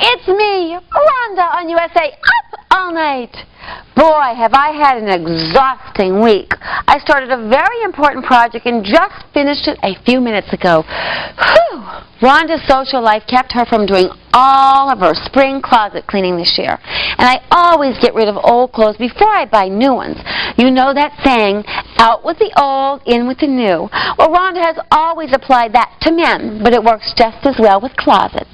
It's me, Rhonda on USA Up All Night. Boy, have I had an exhausting week. I started a very important project and just finished it a few minutes ago. Whew! Rhonda's social life kept her from doing all of her spring closet cleaning this year. And I always get rid of old clothes before I buy new ones. You know that saying, out with the old, in with the new. Well, Rhonda has always applied that to men, but it works just as well with closets.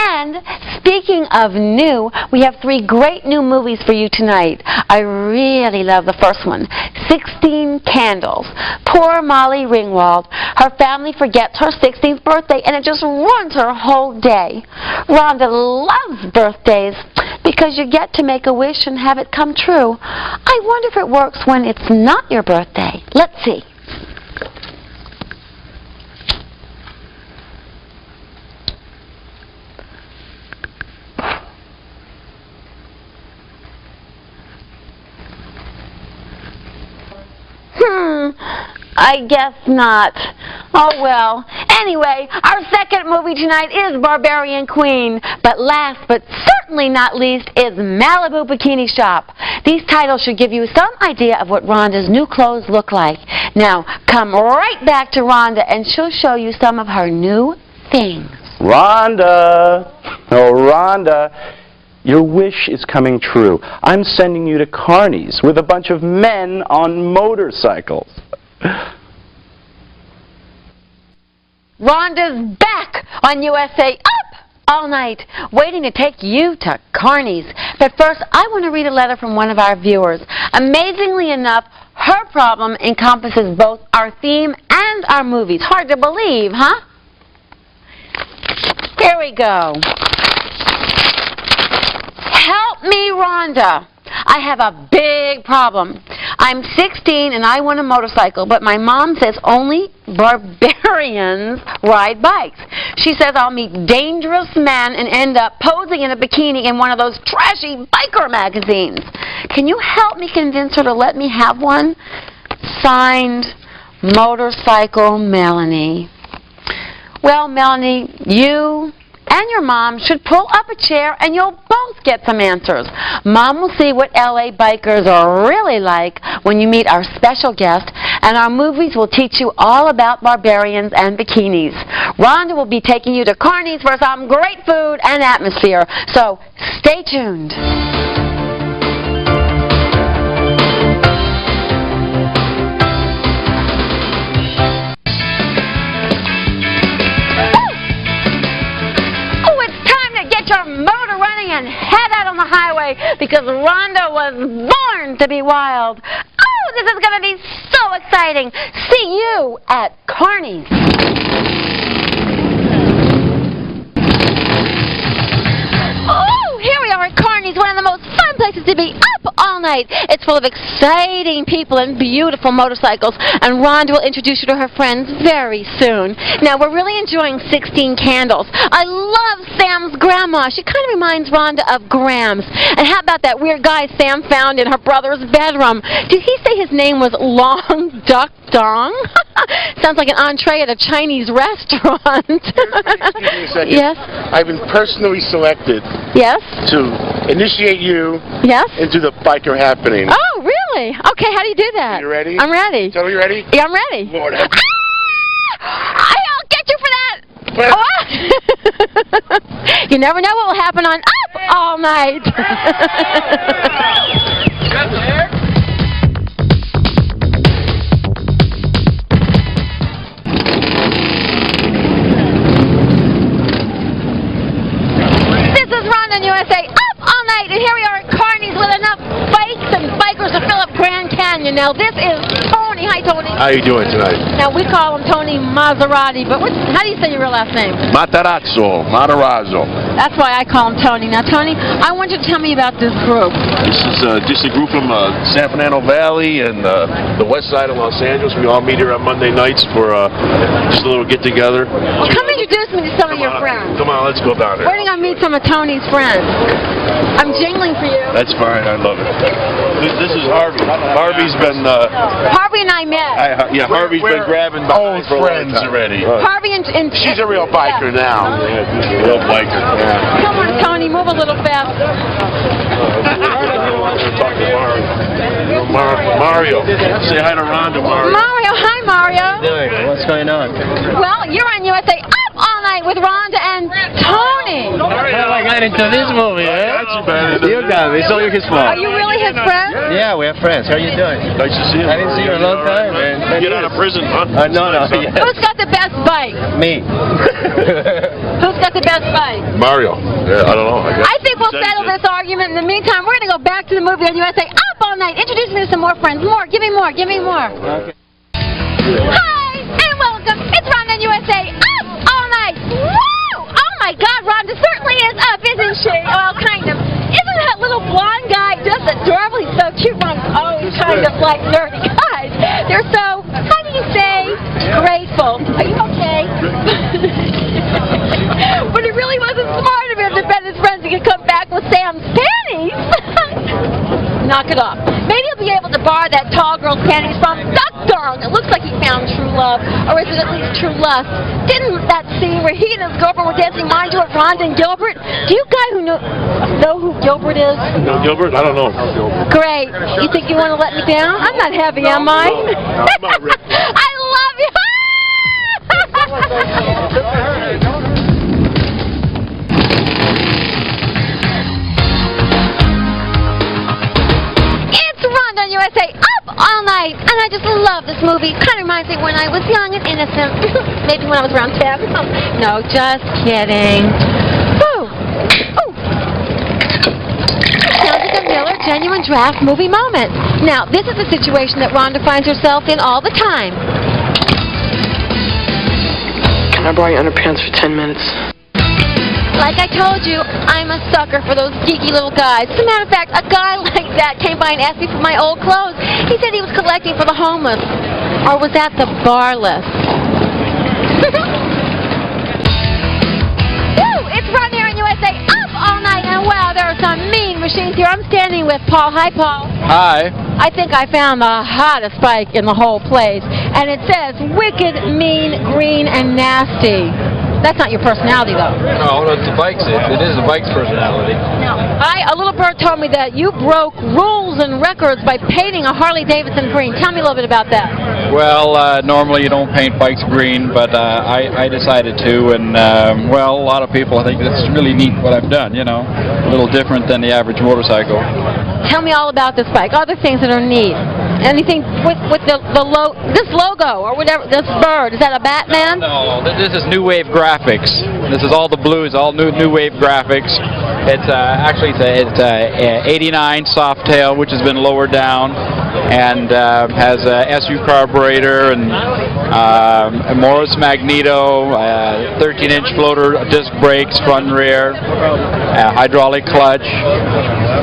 And speaking of new, we have 3 great new movies for you tonight. I really love the first one, 16 Candles. Poor Molly Ringwald. Her family forgets her 16th birthday and it just ruins her whole day. Rhonda loves birthdays because you get to make a wish and have it come true. I wonder if it works when it's not your birthday. Let's see. I guess not. Oh well. Anyway, our second movie tonight is Barbarian Queen. But last but certainly not least is Malibu Bikini Shop. These titles should give you some idea of what Rhonda's new clothes look like. Now, come right back to Rhonda and she'll show you some of her new things. Rhonda! Oh, Rhonda. Your wish is coming true. I'm sending you to Carney's with a bunch of men on motorcycles. Rhonda's back on USA Up All Night, waiting to take you to Carney's. But first, I want to read a letter from one of our viewers. Amazingly enough, her problem encompasses both our theme and our movies. Hard to believe, huh? Here we go. Help me, Rhonda. I have a big problem. I'm 16 and I want a motorcycle, but my mom says only barbarians ride bikes. She says I'll meet dangerous men and end up posing in a bikini in one of those trashy biker magazines. Can you help me convince her to let me have one? Signed, Motorcycle Melanie. Well, Melanie, you and your mom should pull up a chair and you'll both get some answers. Mom will see what LA bikers are really like when you meet our special guest, and our movies will teach you all about barbarians and bikinis. Rhonda will be taking you to Carney's for some great food and atmosphere, so stay tuned. And head out on the highway because Rhonda was born to be wild. Oh, this is going to be so exciting. See you at Carney's. Oh, here we are at Carney's, one of the most fun places to be up all night. It's full of exciting people and beautiful motorcycles, and Rhonda will introduce you to her friends very soon. Now, we're really enjoying 16 Candles. I love Sam's grandma. She kind of reminds Rhonda of Grams. And how about that weird guy Sam found in her brother's bedroom? Did he say his name was Long Duck Dong? Sounds like an entree at a Chinese restaurant. Excuse me a second. Yes? I've been personally selected Yes? to initiate you Yes? into the biker happening. Oh, really? Okay, how do you do that? You ready? I'm ready. Tell me you ready? Yeah, I'm ready. Lord, help me. I'll get you for that. What? You never know what will happen on Up All Night. This is Rhonda on USA Up All Night, and here we are at Carney's with enough bikes and bikers to fill up Grand Canyon. Now, this is Tony Tony. Hi, Tony. How you doing tonight? Now, we call him Tony Maserati, but how do you say your real last name? Matarazzo. That's why I call him Tony. Now, Tony, I want you to tell me about this group. This is just a group from San Fernando Valley and the west side of Los Angeles. We all meet here on Monday nights for just a little get-together. Well, come introduce me to some of your friends. Come on, let's go down there. We're going to meet some of Tony's friends. I'm jingling for you. That's fine. I love it. This is Harvey. Harvey's been... Harvey and I met. Harvey's been grabbing behind for friends already. Harvey and She's a real biker now. Yeah, she's a real biker. Yeah. Come on, Tony, move a little faster. Talk to Mario. Say hi to Rhonda, Mario. Hi, Mario. What's going on? Well, you're on USA Up All Night with Rhonda and Tony. How I got into this movie, eh? You got me. It's all your fault. Are you really his friend? Yeah, we have friends. How are you doing? Nice to see you. I didn't see you in a long time, man. You get out of prison, huh? No. Yes. Who's got the best bike? Me. Who's got the best bike? Mario. Yeah, I don't know. I think we'll settle this argument. In the meantime, we're going to go back to the movie on USA Up All Night. Introduce me to some more friends. More. Give me more. Okay. Hi, and welcome. It's Rhonda on USA Up All Night. Woo! Oh, my God. Rhonda certainly is up, isn't she? Well, kind of. Isn't that little blonde guy just adorable? He's so cute. Rhonda's always kind of like nerdy guys. They're so, how do you say, grateful. Are you okay? But it really wasn't smart of him to bet his friends he could come back with Sam's panties. Knock it off. Maybe he'll be able to borrow that tall girl's panties from Duck Dong. It looks like he found true love, or is it at least true lust? Didn't that scene where he and his girlfriend were dancing mind you at Rhonda and Gilbert? Do you guys know who Gilbert is? No, Gilbert? I don't know. Great. You think you want to let me down? I'm not heavy, am I? No, I'm not ready. I love you. It's Rhonda on USA Up All Night, and I just love this movie. Kind of reminds me when I was young and innocent. Maybe when I was around 10. No, just kidding. Woo. Ooh. Sounds like a Miller Genuine Draft movie moment. Now, this is a situation that Rhonda finds herself in all the time. Can I borrow your underpants for 10 minutes? Like I told you, I'm a sucker for those geeky little guys. As a matter of fact, a guy like that came by and asked me for my old clothes. He said he was collecting for the homeless. Or was that the barless? Woo! It's Rhonda here on USA Up All Night, and wow, there are some mean machines here. I'm standing with Paul. Hi, Paul. Hi. I think I found the hottest bike in the whole place. And it says, wicked, mean, green, and nasty. That's not your personality, though. No, it's the bike's it is the bike's personality. No. A little bird told me that you broke rules and records by painting a Harley-Davidson green. Tell me a little bit about that. Well, normally you don't paint bikes green, but I decided to, and well, a lot of people think it's really neat what I've done, you know, a little different than the average motorcycle. Tell me all about this bike, other things that are neat. Anything with this logo or whatever, this bird, is that a Batman? No, this is new wave graphics. This is all the blues, all new wave graphics. It's actually it's 89 Softail, which has been lowered down, and has a SU carburetor and a Morris Magneto, 13-inch floater disc brakes, front and rear, hydraulic clutch.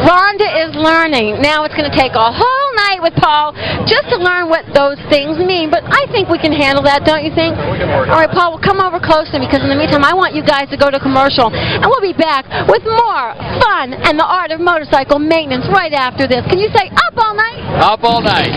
Rhonda is learning. Now it's going to take a whole night with Paul just to learn what those things mean, but I think we can handle that, don't you think? All right, Paul, well, come over close to me, because in the meantime, I want you guys to go to commercial, and we'll be back with more fun and the art of motorcycle maintenance right after this. Can you say up all night? Up all night.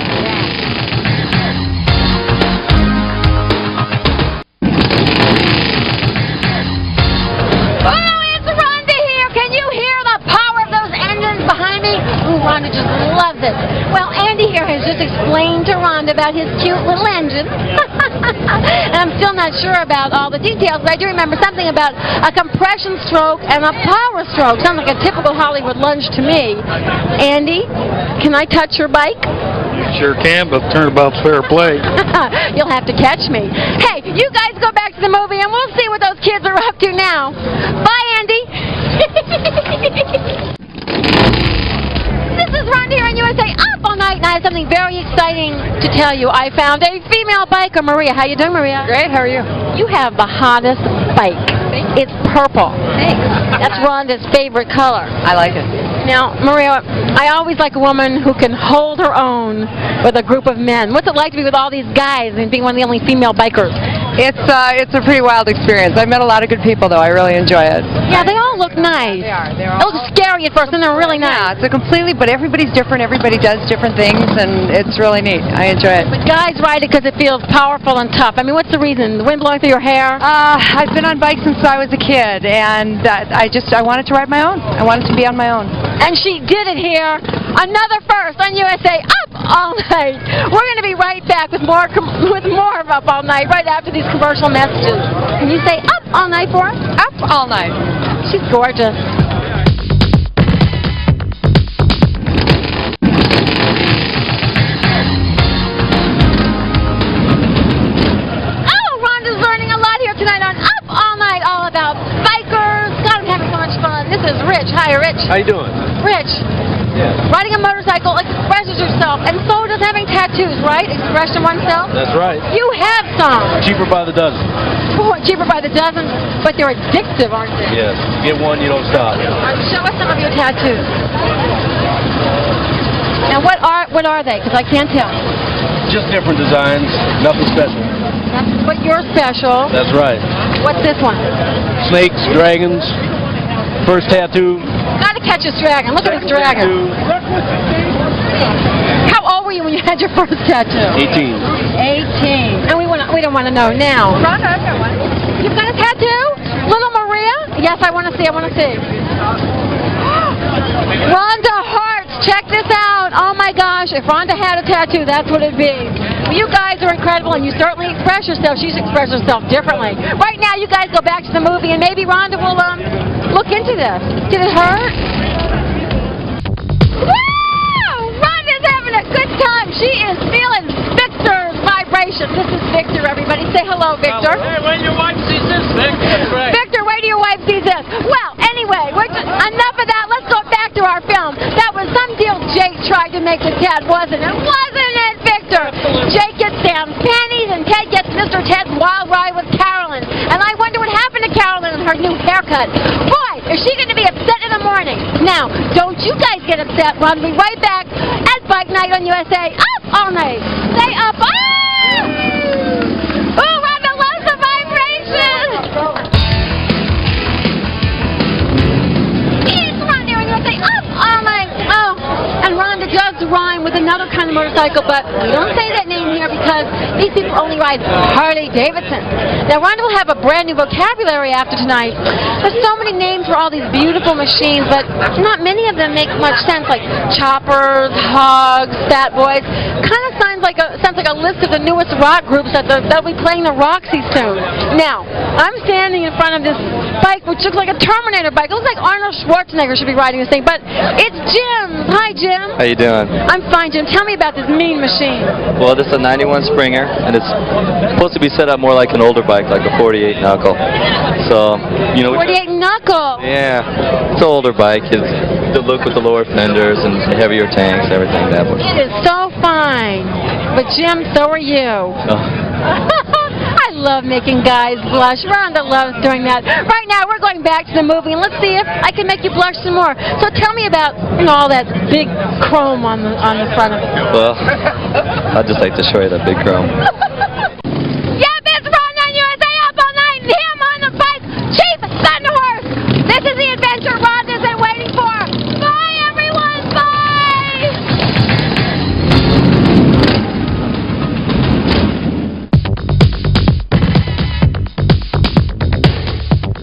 Oh, it's Rhonda here. Can you hear the power of those engines behind me? Ooh, Rhonda just loves it. Well, Andy here has just explained to Rhonda about his cute little engine. And I'm still not sure about all the details, but I do remember something about a compression stroke and a power stroke. Sounds like a typical Hollywood lunch to me. Andy, can I touch your bike? You sure can, but turnabout's fair play. You'll have to catch me. Hey, you guys go back to the movie and we'll see what those kids are up to now. Bye, Andy. This is Rhonda here on USA Up All Night. now I have something very exciting to tell you. I found a female biker, Maria. How you doing, Maria? Great, how are you? You have the hottest bike. It's purple. Thanks. That's Rhonda's favorite color. I like it. Now, Maria, I always like a woman who can hold her own with a group of men. What's it like to be with all these guys and being one of the only female bikers? It's a pretty wild experience. I've met a lot of good people, though. I really enjoy it. Yeah, they all look nice. They are. They're They all... look scary at first, and they're really Yeah, nice. it's a completely, but everybody's different. Everybody does different things, and it's really neat. I enjoy it. But guys ride it because it feels powerful and tough. I mean, what's the reason? The wind blowing through your hair? I've been on bikes since I was a kid, and I wanted to ride my own. I wanted to be on my own. And she did it here. Another first on USA Up All Night. We're going to be right back with more of Up All Night right after these commercial messages. Can you say Up All Night for us? Up all night. She's gorgeous. Oh, Rhonda's learning a lot here tonight on Up All Night, all about bikers. God, I'm having so much fun. This is Rich. Hi, Rich. How you doing? Rich. Yeah. Riding a motorcycle expresses yourself, and so does having tattoos, right? Expression oneself? That's right. You have some. Cheaper by the dozen. Oh, cheaper by the dozen, but they're addictive, aren't they? Yes. Get one, you don't stop. Show us some of your tattoos. Now, what are they? Because I can't tell. Just different designs. Nothing special. But you're special. That's right. What's this one? Snakes, dragons. First tattoo. Gotta catch this dragon. Look at this dragon. How old were you when you had your first tattoo? 18. 18. And we don't want to know now. Rhonda, I've got one. You've got a tattoo? Little Maria? Yes, I want to see. Rhonda Hearts, check this out. Oh my gosh, if Rhonda had a tattoo, that's what it'd be. Well, you guys are incredible, and you certainly express yourself. She's expressed herself differently. Right now, you guys go back to the movie, and maybe Rhonda will look into this. Did it hurt? Woo! Rhonda's having a good time. She is feeling Victor's vibration. This is Victor, everybody. Say hello, Victor. Hey, when your wife sees this, Vic, that's right. Victor, wait till your wife sees this. Well, anyway, enough of that. Let's go back to our film. That was some deal Jake tried to make with Ted, wasn't it? Wasn't it, Victor? Jake gets Sam's panties, and Ted gets Mr. Ted's wild ride with Carolyn. And I wonder what happened to Carolyn and her new haircut. Boy, is she going to be upset in the morning. Now, don't you guys get upset. We'll be right back at Bike Night on USA. Up all night. Stay up. Ah! Oh, Rhonda loves the vibration. It's Rhonda on USA. Up all night. Oh, and Rhonda does rhyme with another kind of motorcycle, but we don't say that name here because these people only ride Harley Davidson. Now, Rhonda will have a brand new vocabulary after tonight. There's so many names for all these beautiful machines, but not many of them make much sense, like choppers, hogs, fat boys. Kind of sounds like a list of the newest rock groups that'll be playing the Roxy soon. Now, I'm standing in front of this bike, which looks like a Terminator bike. It looks like Arnold Schwarzenegger should be riding this thing, but it's Jim. Hi, Jim. How you doing? I'm fine, Jim. Tell me about this mean machine. Well, this is a 91 Springer, and it's supposed to be set up more like an older bike, like a 48 knuckle. So, you know. 48 knuckle. Yeah, it's an older bike. It's the look with the lower fenders and heavier tanks, everything that way. It is so fine. But Jim, so are you. I love making guys blush. Rhonda loves doing that. Right now, we're going back to the movie, and let's see if I can make you blush some more. So tell me about all that big chrome on the front of it. Well, I'd just like to show you that big chrome. Yep, it's Rhonda on USA Up All Night, and him on the bike, Chief Thunderhorse. This is the adventure Rhonda's been waiting for. Bye, everyone. Bye.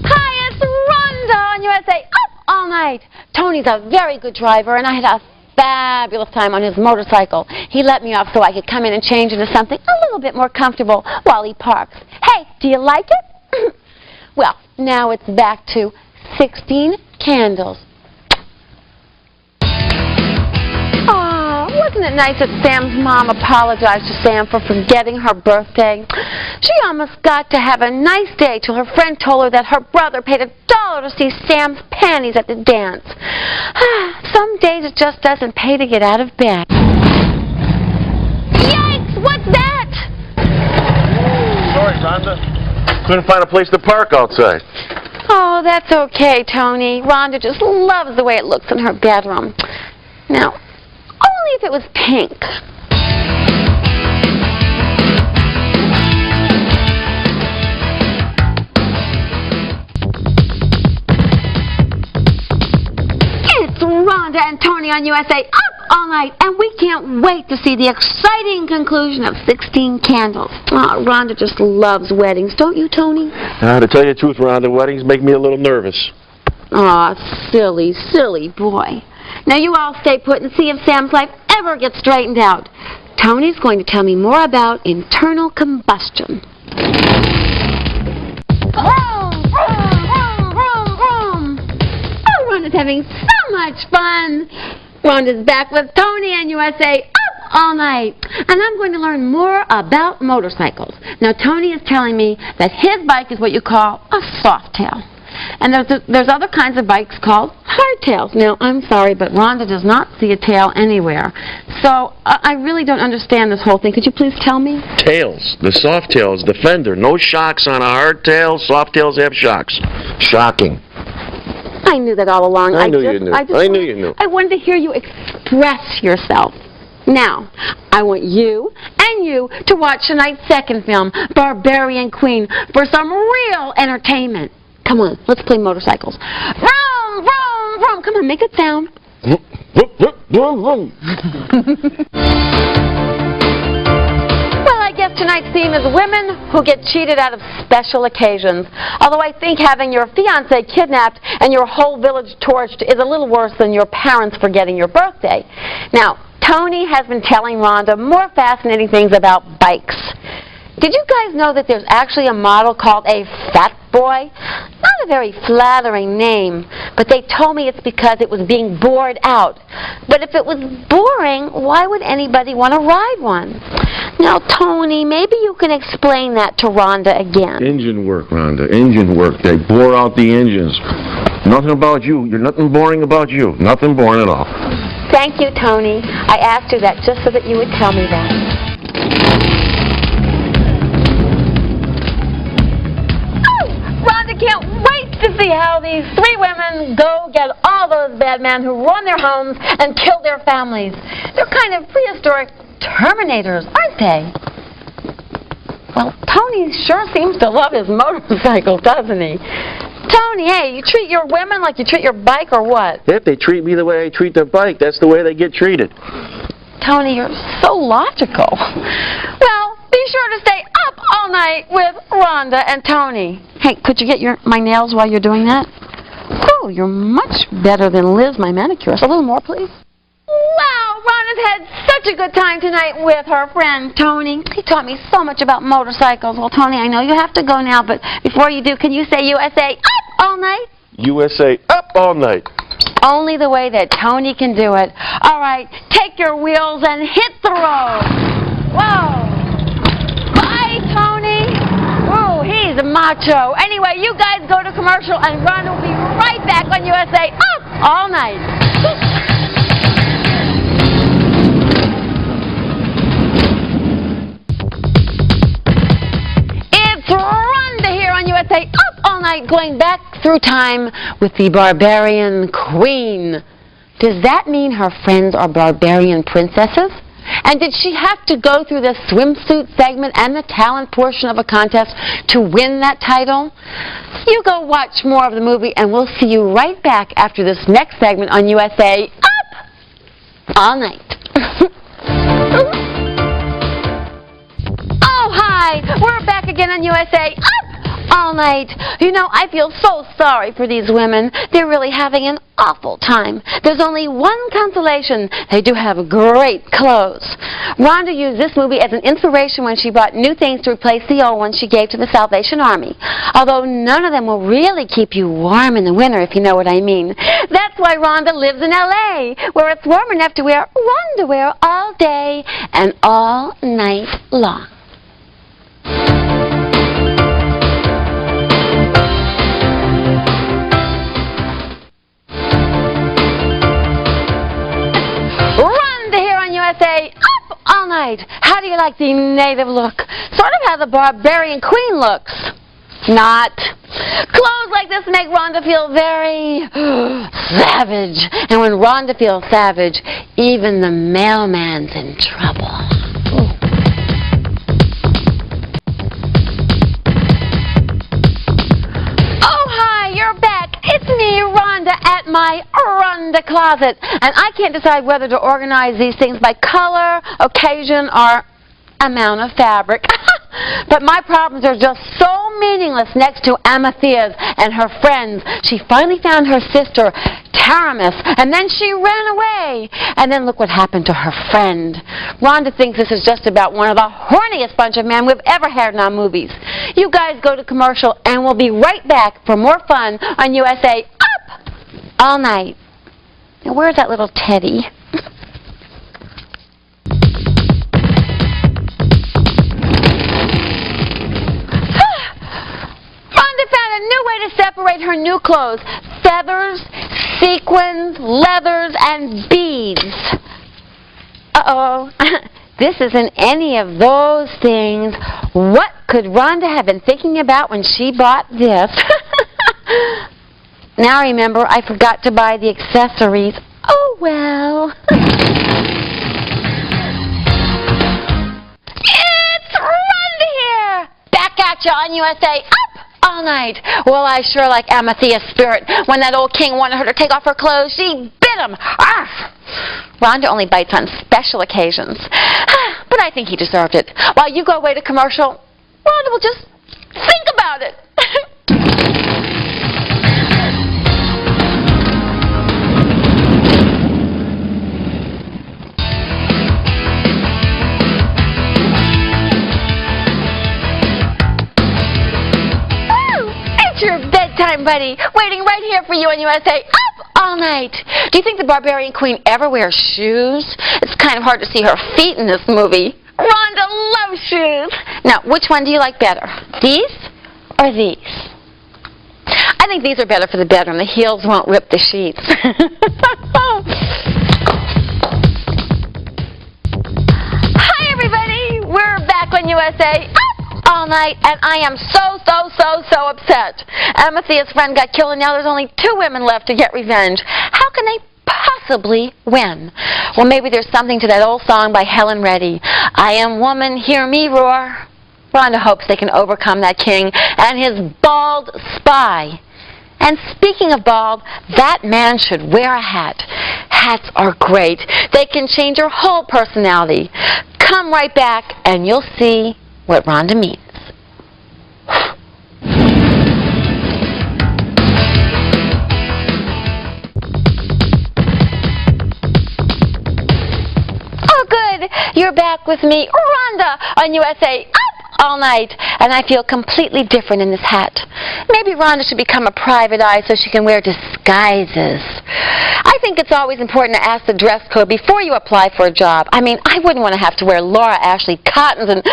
Hi, it's Rhonda on USA Up All Night. Tony's a very good driver, and I had a fabulous time on his motorcycle. He let me off so I could come in and change into something a little bit more comfortable while he parks. Hey, do you like it? Well, now it's back to 16 candles. Oh, wasn't it nice that Sam's mom apologized to Sam for forgetting her birthday? She almost got to have a nice day till her friend told her that her brother paid $1 to see Sam's panties at the dance. Some days it just doesn't pay to get out of bed. Sorry, Rhonda. Couldn't find a place to park outside. Oh, that's okay, Tony. Rhonda just loves the way it looks in her bedroom. Now, only if it was pink. It's Rhonda and Tony on USA Up All Night, and we can't wait to see the exciting conclusion of 16 Candles. Oh, Rhonda just loves weddings, don't you, Tony? To tell you the truth, Rhonda, weddings make me a little nervous. Aw, silly, silly boy. Now you all stay put and see if Sam's life ever gets straightened out. Tony's going to tell me more about internal combustion. Vroom, vroom, vroom, vroom, vroom. Oh, Rhonda's having so much fun. Rhonda's back with Tony and USA Up All Night. And I'm going to learn more about motorcycles. Now, Tony is telling me that his bike is what you call a softtail. And there's other kinds of bikes called hardtails. Now, I'm sorry, but Rhonda does not see a tail anywhere. So, I really don't understand this whole thing. Could you please tell me? Tails. The soft tails, the fender. No shocks on a hardtail. Soft tails have shocks. Shocking. I knew that all along. I knew you knew. I knew you knew. I wanted to hear you express yourself. Now, I want you and you to watch tonight's second film, Barbarian Queen, for some real entertainment. Come on, let's play motorcycles. Vroom, vroom, vroom. Come on, make it sound. Vroom, vroom. Well, I guess tonight's theme is women who get cheated out of special occasions. Although I think having your fiancé kidnapped and your whole village torched is a little worse than your parents forgetting your birthday. Now, Tony has been telling Rhonda more fascinating things about bikes. Did you guys know that there's actually a model called a Fat Boy? Not a very flattering name, but they told me it's because it was being bored out. But if it was boring, why would anybody want to ride one? Now, Tony, maybe you can explain that to Rhonda again. Engine work, Rhonda. Engine work. They bore out the engines. Nothing about you. You're nothing boring about you. Nothing boring at all. Thank you, Tony. I asked you that just so that you would tell me that. Can't wait to see how these three women go get all those bad men who run their homes and kill their families. They're kind of prehistoric Terminators, aren't they? Well, Tony sure seems to love his motorcycle, doesn't he? Tony, hey, you treat your women like you treat your bike or what? If they treat me the way I treat their bike, that's the way they get treated. Tony, you're so logical. Well, be sure to stay up all night with Rhonda and Tony. Hey, could you get my nails while you're doing that? Oh, you're much better than Liz, my manicurist. A little more, please. Wow, Rhonda's had such a good time tonight with her friend Tony. He taught me so much about motorcycles. Well, Tony, I know you have to go now, but before you do, can you say USA Up All Night? USA Up All Night. Only the way that Tony can do it. All right, take your wheels and hit the road. Whoa. Bye, Tony. Whoa, he's a macho. Anyway, you guys go to commercial, and Ron will be right back on USA Up All Night. It's Rhonda here on USA Up All Night, going back through time with the Barbarian Queen. Does that mean her friends are barbarian princesses? And did she have to go through the swimsuit segment and the talent portion of a contest to win that title? You go watch more of the movie, and we'll see you right back after this next segment on USA Up All Night. Oh, hi! We're back again on USA Up All Night. You know, I feel so sorry for these women. They're really having an awful time. There's only one consolation. They do have great clothes. Rhonda used this movie as an inspiration when she bought new things to replace the old ones she gave to the Salvation Army. Although none of them will really keep you warm in the winter, if you know what I mean. That's why Rhonda lives in L.A., where it's warm enough to wear underwear all day and all night long. Rhonda here on USA Up up all night. How do you like the native look? Sort of how the barbarian queen looks. Not. Clothes like this make Rhonda feel very savage. And when Rhonda feels savage, even the mailman's in trouble. Oh, hi, you're back. It's me, Rhonda, at my Rhonda closet. And I can't decide whether to organize these things by color, occasion, or amount of fabric. But my problems are just so meaningless next to Amethyst and her friends. She finally found her sister, Taramis, and then she ran away. And then look what happened to her friend. Rhonda thinks this is just about one of the horniest bunch of men we've ever had in our movies. You guys go to commercial, and we'll be right back for more fun on USA Up All Night. Now, where's that little Teddy? Separate her new clothes: feathers, sequins, leathers, and beads. Uh-oh. This isn't any of those things. What could Rhonda have been thinking about when she bought this? Now remember, I forgot to buy the accessories. Oh, well. It's Rhonda here! Back at you on USA Up All Night. Well, I sure like Amethyst's spirit. When that old king wanted her to take off her clothes, she bit him. Arf! Rhonda only bites on special occasions. But I think he deserved it. While you go away to commercial, Rhonda will just think about it. Your bedtime buddy, waiting right here for you on USA Up All Night. Do you think the Barbarian Queen ever wears shoes? It's kind of hard to see her feet in this movie. Rhonda loves shoes. Now, which one do you like better? These or these? I think these are better for the bedroom. The heels won't rip the sheets. Hi, everybody. We're back on USA Up All Night, and I am so upset. Amethyst's friend got killed, and now there's only 2 women left to get revenge. How can they possibly win? Well, maybe there's something to that old song by Helen Reddy. I am woman, hear me roar. Rhonda hopes they can overcome that king and his bald spy. And speaking of bald, that man should wear a hat. Hats are great. They can change your whole personality. Come right back, and you'll see what Rhonda means. Oh, good. You're back with me, Rhonda, on USA Up All Night, and I feel completely different in this hat. Maybe Rhonda should become a private eye so she can wear disguises. I think it's always important to ask the dress code before you apply for a job. I mean, I wouldn't want to have to wear Laura Ashley Cottons and,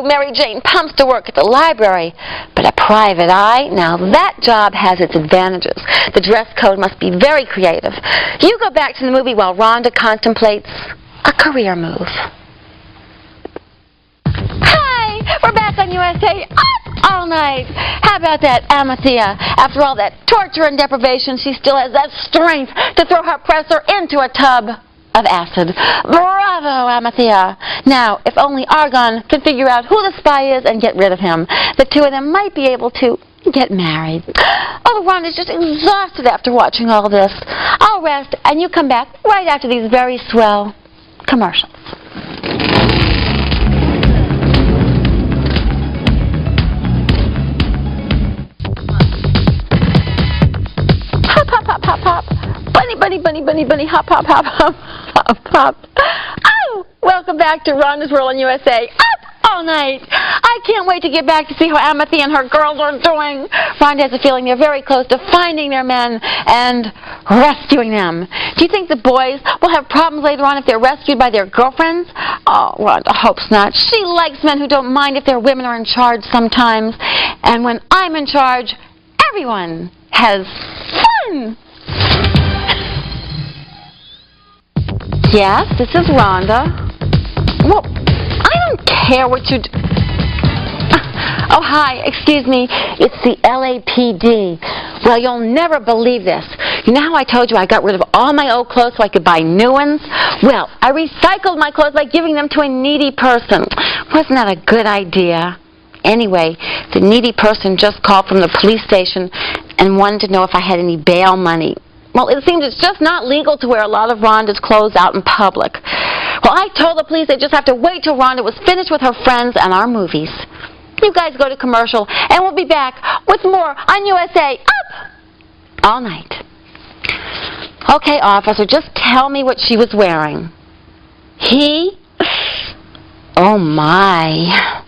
Mary Jane Pumps to work at the library. But a private eye, now that job has its advantages. The dress code must be very creative. You go back to the movie while Rhonda contemplates a career move. We're back on USA Up All Night. How about that, Amethyst? After all that torture and deprivation, she still has that strength to throw her oppressor into a tub of acid. Bravo, Amethyst. Now, if only Argon could figure out who the spy is and get rid of him, the 2 of them might be able to get married. Oh, Rhonda's just exhausted after watching all this. I'll rest, and you come back right after these very swell commercials. Hop, hop, hop. Bunny, hop, hop, hop, hop, hop, hop. Oh, welcome back to Rhonda's World on USA Up All Night. I can't wait to get back to see how Amethyst and her girls are doing. Rhonda has a feeling they're very close to finding their men and rescuing them. Do you think the boys will have problems later on if they're rescued by their girlfriends? Oh, Rhonda hopes not. She likes men who don't mind if their women are in charge sometimes. And when I'm in charge, everyone has fun! Yes, this is Rhonda. Well, I don't care what you do. Oh, hi, excuse me. It's the LAPD. Well, you'll never believe this. You know how I told you I got rid of all my old clothes so I could buy new ones? Well, I recycled my clothes by giving them to a needy person. Wasn't that a good idea? Anyway, the needy person just called from the police station and wanted to know if I had any bail money. Well, it seems it's just not legal to wear a lot of Rhonda's clothes out in public. Well, I told the police they just have to wait till Rhonda was finished with her friends and our movies. You guys go to commercial, and we'll be back with more on USA Up All Night. Okay, officer, just tell me what she was wearing. He? Oh, my.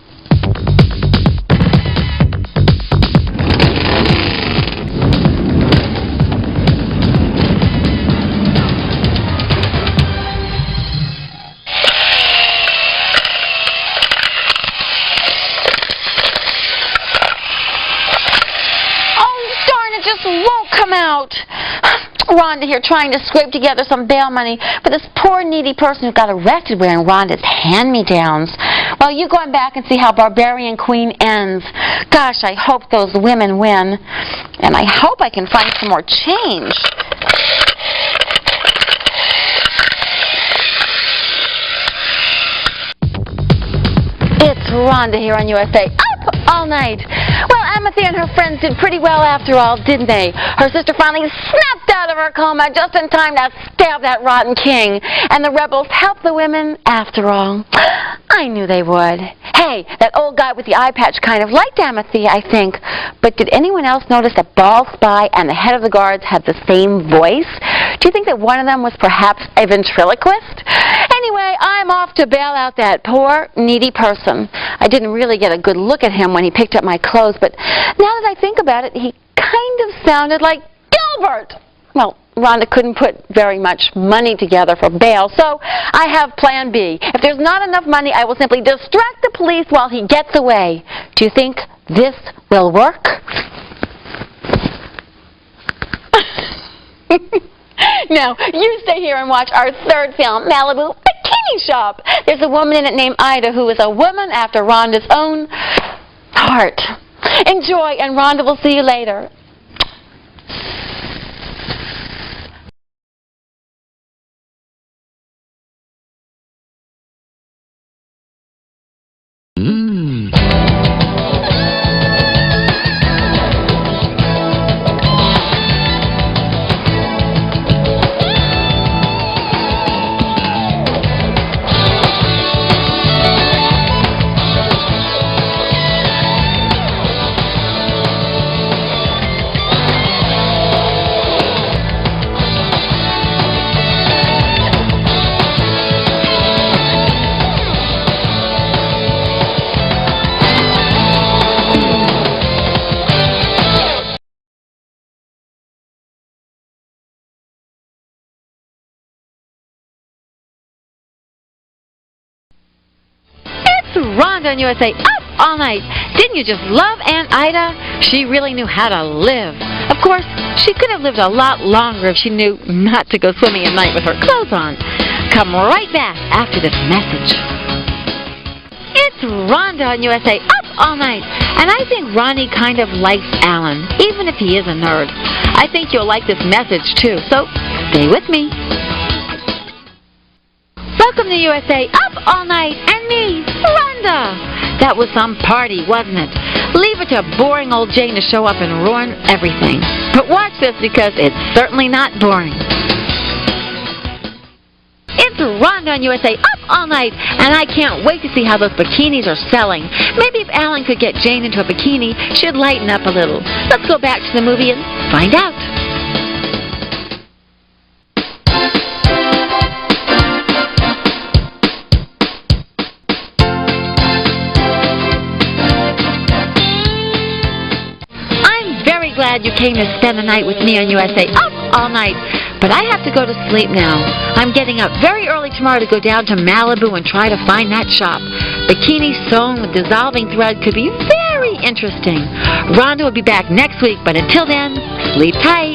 Won't come out. Rhonda here trying to scrape together some bail money for this poor needy person who got arrested wearing Rhonda's hand-me-downs. Well, you go on back and see how Barbarian Queen ends. Gosh, I hope those women win. And I hope I can find some more change. It's Rhonda here on USA Up All Night. Well, Amity and her friends did pretty well after all, didn't they? Her sister finally snapped out of her coma just in time to stab that rotten king. And the rebels helped the women after all. I knew they would. Hey, that old guy with the eye patch kind of liked Amity, I think. But did anyone else notice that Bald Spy and the head of the guards had the same voice? Do you think that one of them was perhaps a ventriloquist? Anyway, I'm off to bail out that poor, needy person. I didn't really get a good look at him when he picked up my clothes, but now that I think about it, he kind of sounded like Gilbert. Well, Rhonda couldn't put very much money together for bail, so I have plan B. If there's not enough money, I will simply distract the police while he gets away. Do you think this will work? Now, you stay here and watch our third film, Malibu Bikini Shop. There's a woman in it named Ida who is a woman after Rhonda's own heart. Enjoy, and Rhonda will see you later. Rhonda on USA Up All Night. Didn't you just love Aunt Ida? She really knew how to live. Of course, she could have lived a lot longer if she knew not to go swimming at night with her clothes on. Come right back after this message. It's Rhonda on USA Up All Night. And I think Ronnie kind of likes Alan, even if he is a nerd. I think you'll like this message too, so stay with me. Welcome to USA Up All Night, and me, Rhonda. That was some party, wasn't it? Leave it to boring old Jane to show up and ruin everything. But watch this, because it's certainly not boring. It's Rhonda on USA Up All Night, and I can't wait to see how those bikinis are selling. Maybe if Alan could get Jane into a bikini, she'd lighten up a little. Let's go back to the movie and find out. Glad you came to spend the night with me on USA Up All Night, but I have to go to sleep now. I'm getting up very early tomorrow to go down to Malibu and try to find that shop. Bikinis sewn with dissolving thread could be very interesting. Rhonda will be back next week, but until then, sleep tight.